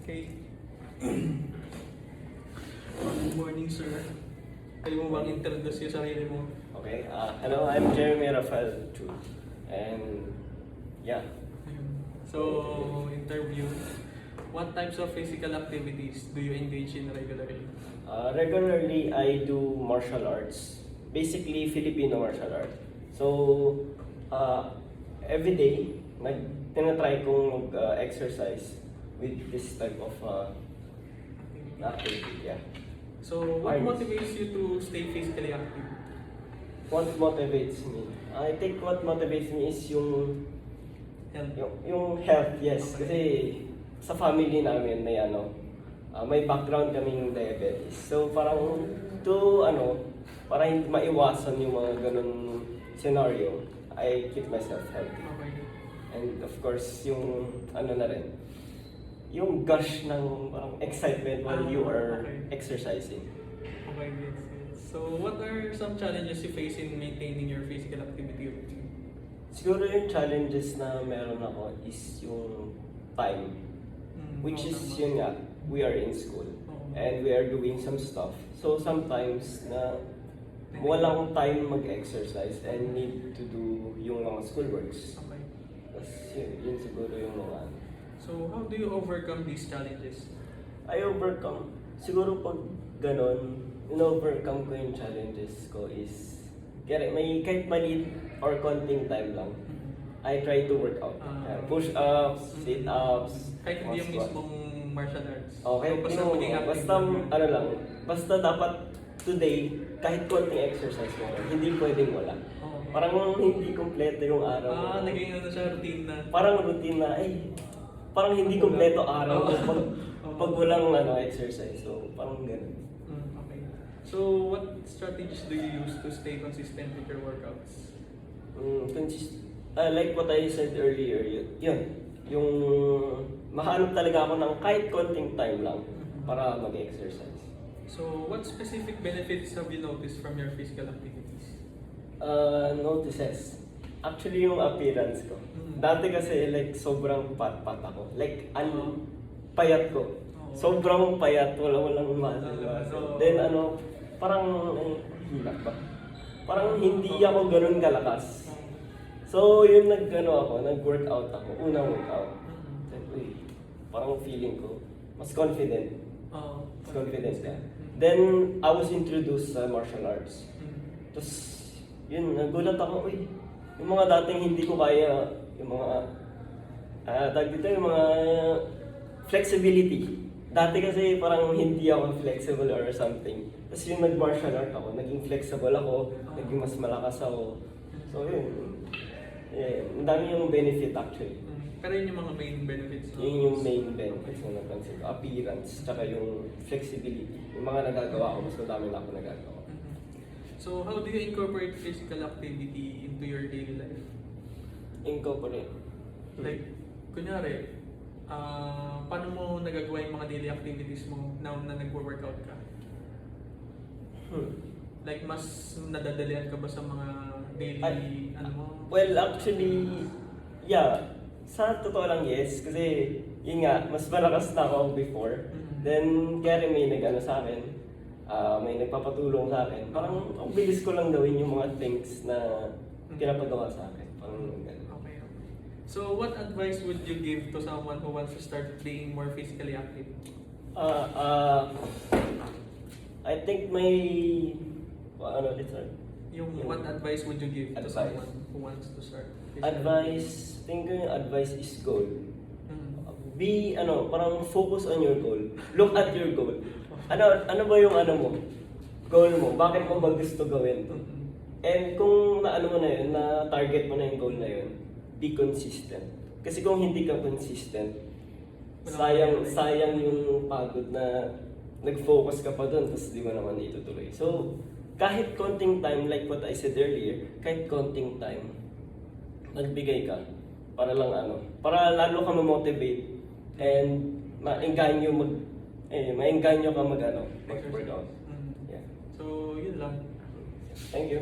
Okay. Good morning, sir. Pwede mo bang introduce yung sarili mo? Okay, hello, I'm Jeremy Rafael Chu. And yeah, Ayun. So, interview. What types of physical activities do you engage in regularly? regularly I do martial arts, basically Filipino martial art. So, every day, tinatry kong exercise with this type of activity, yeah. So, what Arts. motivates you to stay physically active? What motivates me? I think what motivates me is Health. yung health, yes. Okay. Kasi sa family namin may may background kaming diabetes. So parang para hindi maiwasan yung mga ganun scenario, I keep myself healthy. Okay. And of course, yung na rin, yung gush ng parang excitement while you are Okay. exercising. Okay, yes, yes. So, what are some challenges you face in maintaining your physical activity routine? Siguro yung challenges na meron ako is yung time. Which is tama. yun nga, we are in school Oo. and we are doing some stuff. So sometimes na walang time mag-exercise and need to do yung mga schoolworks. Okay. Tapos yun siguro yung mga So, how do you overcome these challenges? I overcome. Siguro pag ganon, in-overcome ko yung challenges ko is kahit maliit or konting time lang. I try to work out. Push-ups, sit-ups, Kahit hindi yung squat. mismong martial arts. Okay, So, basta maging active basta lang. lang, basta dapat today, kahit konting exercise mo, hindi pwedeng wala. Oo. Parang hindi kompleto yung araw mo. Naging siya routine na. Parang routine na, parang hindi kompleto araw mo pag walang exercise. So, parang ganun. Okay. So, what strategies do you use to stay consistent with your workouts? Like what I said earlier, yun. Yung mahanap talaga ako ng kahit konting time lang para mag-exercise. So, what specific benefits have you noticed from your physical activities? Notices. Actually, yung appearance ko. Dati kasi like sobrang pat-pat ako. Like, payat ko. Sobrang payat, walang muscle. Then parang hilak ba? Parang hindi ako ganun kalakas. So, yun nag-workout ako. Unang workout. Sabi, parang feeling ko, mas confident. Mas confident ka. Then, I was introduced sa martial arts. Tapos, yun, nagulat ako, yung mga dating hindi ko kaya, yung mga, yung mga flexibility. Dati kasi parang hindi ako flexible or something. Tapos yung nag-martial art ako, naging flexible ako, naging mas malakas ako. So yun, ang dami yung benefit actually. Pero yun yung mga main benefits. No? Yun yung main benefits na napansin ko. Appearance, tsaka yung flexibility. Yung mga nagagawa ko, mas madami na ako nagagawa. So, how do you incorporate physical activity into your daily life? Incorporate. Like, kunyari, paano mo nagagawa yung mga daily activities mo now na nag-workout ka? Like, mas nadadalian ka ba sa mga daily, mo? Well, actually, yeah. Sa totoo lang, yes. Kasi, yun nga, mas malakas na ako before. Then, kaya rin may sa akin. May nagpapatulong sa akin. Parang, ang bilis ko lang gawin yung mga things na pinapagawa sa akin. Parang ganun. Okay. So, what advice would you give to someone who wants to start being more physically active? I think What advice would you give to Advice. someone who wants to start? Think ko yung advice is goal. Parang focus on your goal. Look at your goal. Ano ba yung mo? Goal mo. Bakit mo ba gusto gawin to? And kung mo na yun, na target mo na yung goal na yun, be consistent. Kasi kung hindi ka consistent, sayang yung pagod na nag-focus ka pa dun, tapos di mo naman itutuloy. So, kahit konting time, like what I said earlier, kahit konting time, nagbigay ka para lang para lalo ka ma-motivate and maengganyo ka mag-workout. Yeah. So, yun lang. Thank you.